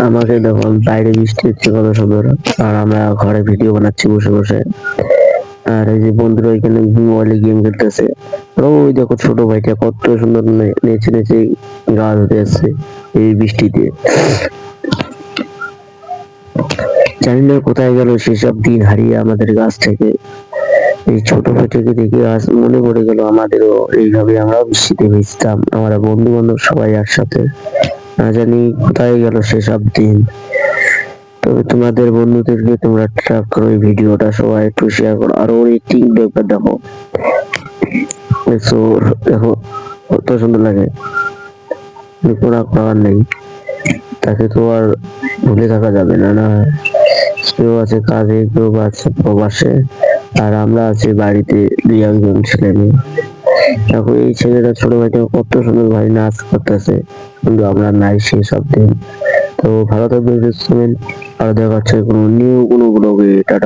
আমাকে দেখো, বাইরে বৃষ্টি হচ্ছে কত সুন্দর, আর আমরা ঘরে ভিডিও বানাচ্ছি বসে বসে। আর এই যে বন্ধুরা এখানে মোবাইলে গেম খেলতেছে। আর ওই দেখো ছোট ভাইটা কত সুন্দর নেচে নেচে গা ধুতে আসছে এই বৃষ্টিতে। জানি না কোথায় গেল সেসব দিন হারিয়ে আমাদের কাছ থেকে। এই ছোট ভাইটাকে দেখে আজ মনে পড়ে গেল আমাদেরও এইভাবে আমরাও বৃষ্টিতে ভিজতাম, আমরা বন্ধু বান্ধব সবাই একসাথে। না জানি কোথায় গেল সেসব দিন। তবে তোমাদের বন্ধুদেরকে তোমরা ট্র্যাক করো এই ভিডিওটা, সবাই একটু শেয়ার করো। আর ওর এক্টিং দেখো, দেখো কত সুন্দর লাগে। কোনো করার নেই, তাকে তো আর ভুলে থাকা যাবে না। না, কেউ আছে কাজে, কেউ আছে প্রবাসে, আর আমরা আছি বাড়িতে দুই একজন ছেলে মেয়ে। দেখো এই ছেলেটা, ছোট ভাইটা কত সুন্দর ভাই নাচ করতেছে, কিন্তু আমরা নাই সেসব দিন। তো ভালো থাকবেন, সুস্থ থাকবেন, আর দেখা হচ্ছে কোনো নিউ কোনো ব্লগে। টাটা।